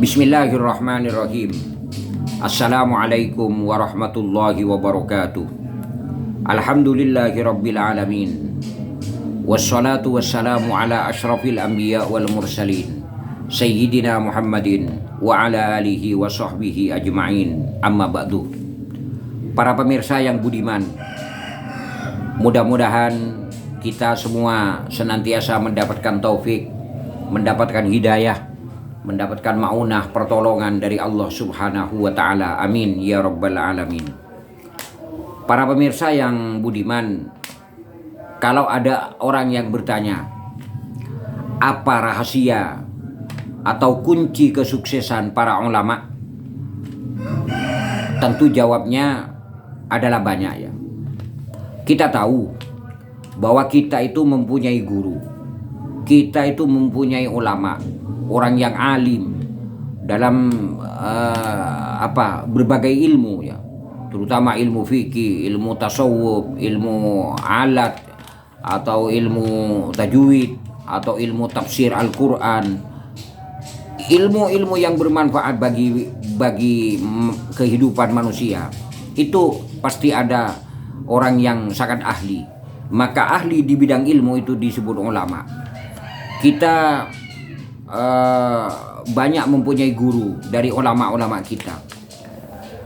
Bismillahirrahmanirrahim. Assalamualaikum warahmatullahi wabarakatuh. Alhamdulillahi rabbil alamin. Wassalatu wassalamu ala ashrafil anbiya wal mursalin Sayyidina Muhammadin wa ala alihi wa sahbihi ajma'in. Amma ba'du. Para pemirsa yang budiman, mudah-mudahan kita semua senantiasa mendapatkan taufik, mendapatkan hidayah, mendapatkan maunah pertolongan dari Allah Subhanahu wa Ta'ala. Amin ya rabbal alamin. Para pemirsa yang budiman, kalau ada orang yang bertanya, apa rahasia atau kunci kesuksesan para ulama? Tentu jawabnya adalah banyak ya. Kita tahu bahwa kita itu mempunyai guru, kita itu mempunyai ulama, orang yang alim dalam berbagai ilmu ya, terutama ilmu fikih, ilmu tasawuf, ilmu alat atau ilmu tajwid atau ilmu tafsir Al-Quran, ilmu-ilmu yang bermanfaat bagi kehidupan manusia. Itu pasti ada orang yang sangat ahli. Maka ahli di bidang ilmu itu disebut ulama. Kita banyak mempunyai guru dari ulama-ulama kita.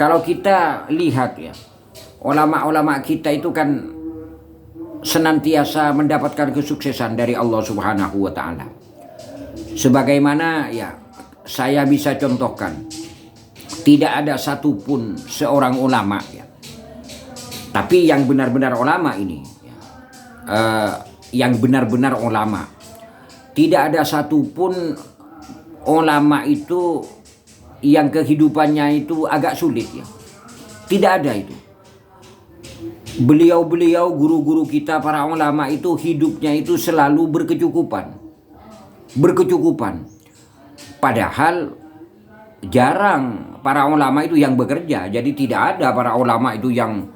Kalau kita lihat ya, ulama-ulama kita itu kan senantiasa mendapatkan kesuksesan dari Allah Subhanahu wa Ta'ala. Sebagaimana ya saya bisa contohkan, tidak ada satupun seorang ulama ya, tapi yang benar-benar ulama ini ya, yang benar-benar ulama, tidak ada satupun ulama itu yang kehidupannya itu agak sulit ya. Tidak ada itu. Beliau-beliau guru-guru kita para ulama itu hidupnya itu selalu berkecukupan. Padahal jarang para ulama itu yang bekerja. Jadi tidak ada para ulama itu yang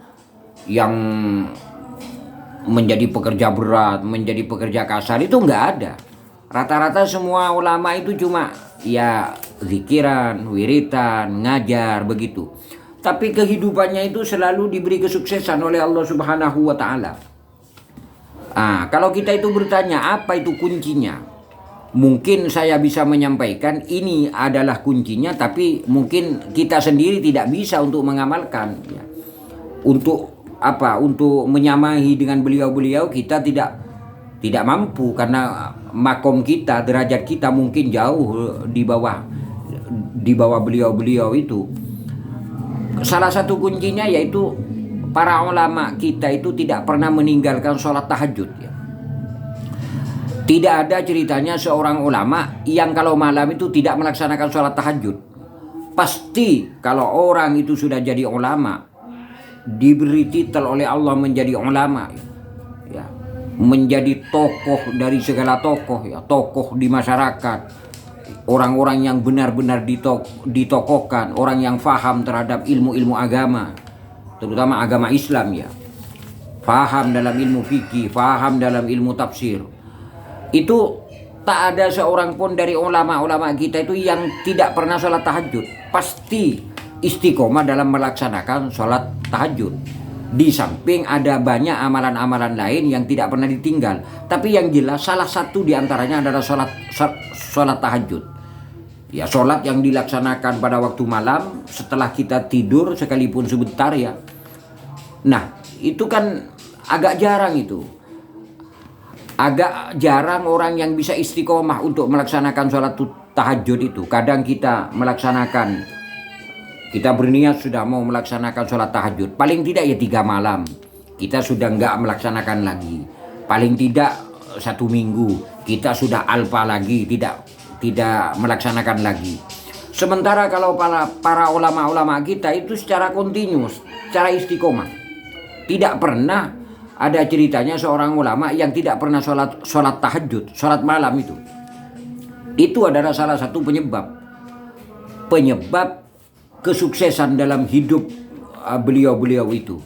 menjadi pekerja berat, menjadi pekerja kasar, itu nggak ada. Rata-rata semua ulama itu cuma ya zikiran, wiritan, ngajar begitu. Tapi kehidupannya itu selalu diberi kesuksesan oleh Allah Subhanahu wa Ta'ala. Kalau kita itu bertanya apa itu kuncinya, mungkin saya bisa menyampaikan ini adalah kuncinya, tapi mungkin kita sendiri tidak bisa untuk mengamalkan ya. Untuk menyamai dengan beliau-beliau kita tidak mampu, karena makom kita, derajat kita mungkin jauh di bawah beliau-beliau itu. Salah satu kuncinya yaitu para ulama kita itu tidak pernah meninggalkan sholat tahajud ya. Tidak ada ceritanya seorang ulama yang kalau malam itu tidak melaksanakan sholat tahajud. Pasti kalau orang itu sudah jadi ulama, diberi titel oleh Allah menjadi ulama ya, menjadi tokoh dari segala tokoh ya, tokoh di masyarakat, orang-orang yang benar-benar ditokohkan, orang yang faham terhadap ilmu-ilmu agama, terutama agama Islam ya, faham dalam ilmu fikih, faham dalam ilmu tafsir. Itu tak ada seorang pun dari ulama-ulama kita itu yang tidak pernah sholat tahajud. Pasti istiqomah dalam melaksanakan sholat tahajud. Di samping ada banyak amalan-amalan lain yang tidak pernah ditinggal. Tapi yang jelas salah satu diantaranya adalah sholat tahajud. Ya, sholat yang dilaksanakan pada waktu malam setelah kita tidur sekalipun sebentar ya. Nah, itu kan agak jarang itu. Agak jarang orang yang bisa istiqomah untuk melaksanakan sholat tahajud itu. Kadang kita melaksanakan, kita berniat sudah mau melaksanakan sholat tahajud, paling tidak ya 3 malam kita sudah nggak melaksanakan lagi. Paling tidak 1 minggu kita sudah alpa lagi, tidak melaksanakan lagi. Sementara kalau para ulama-ulama kita itu secara kontinus, secara istiqomah, tidak pernah ada ceritanya seorang ulama yang tidak pernah sholat tahajud, sholat malam itu. Itu adalah salah satu penyebab kesuksesan dalam hidup beliau-beliau itu.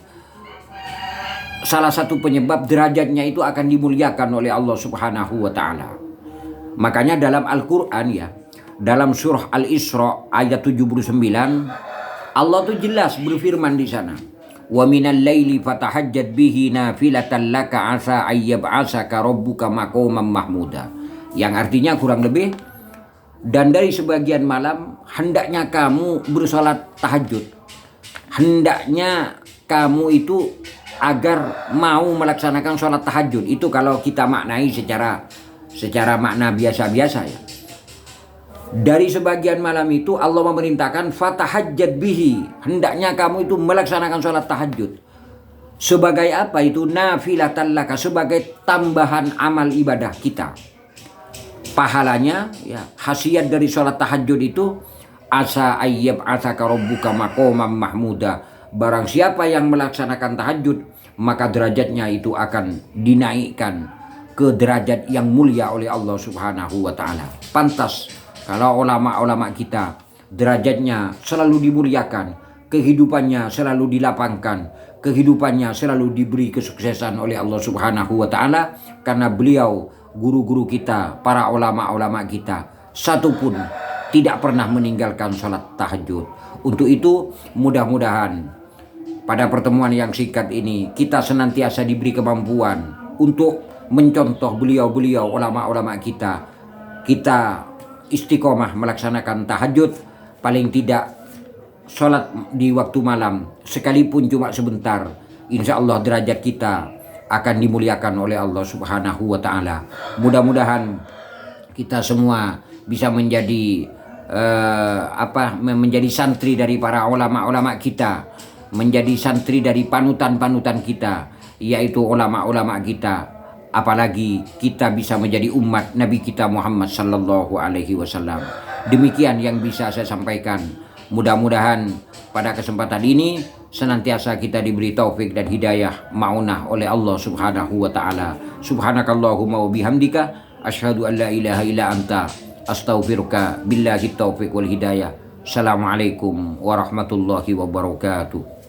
Salah satu penyebab derajatnya itu akan dimuliakan oleh Allah Subhanahu wa Ta'ala. Makanya dalam Al-Quran ya, dalam surah Al-Isra ayat 79, Allah tuh jelas berfirman di sana. Wa minal laili fatahajjat bihi nafilatan laka asa ayyab'asaka rabbuka maqaman mahmuda. Yang artinya kurang lebih, dan dari sebagian malam hendaknya kamu bersolat tahajud. Hendaknya kamu itu agar mau melaksanakan sholat tahajud. Itu kalau kita maknai secara makna biasa-biasa ya. Dari sebagian malam itu Allah memerintahkan fatahajjat bihi, hendaknya kamu itu melaksanakan sholat tahajud. Sebagai apa itu? Nafilatan laka, sebagai tambahan amal ibadah kita. Pahalanya ya, khasiat dari sholat tahajud itu asa ayyab asaka rabbuka maqaman mahmuda. Barang siapa yang melaksanakan tahajud, maka derajatnya itu akan dinaikkan ke derajat yang mulia oleh Allah Subhanahu wa taala. Pantas kalau ulama-ulama kita derajatnya selalu dimuliakan, kehidupannya selalu dilapangkan, kehidupannya selalu diberi kesuksesan oleh Allah Subhanahu wa taala, karena beliau, guru-guru kita, para ulama-ulama kita, satupun tidak pernah meninggalkan sholat tahajud. Untuk itu mudah-mudahan pada pertemuan yang singkat ini kita senantiasa diberi kemampuan untuk mencontoh beliau-beliau ulama-ulama kita. Kita istiqomah melaksanakan tahajud, paling tidak sholat di waktu malam sekalipun cuma sebentar. Insya Allah derajat kita akan dimuliakan oleh Allah Subhanahu wa taala. Mudah-mudahan kita semua bisa menjadi menjadi santri dari para ulama-ulama kita, menjadi santri dari panutan-panutan kita, yaitu ulama-ulama kita. Apalagi kita bisa menjadi umat Nabi kita Muhammad sallallahu alaihi wasallam. Demikian yang bisa saya sampaikan. Mudah-mudahan pada kesempatan ini senantiasa kita diberi taufik dan hidayah maunah oleh Allah Subhanahu wa taala. Subhanakallahumma wa bihamdika asyhadu an la ilaha illa anta astaghfiruka billahi taufiq wal hidayah. Assalamualaikum warahmatullahi wabarakatuh.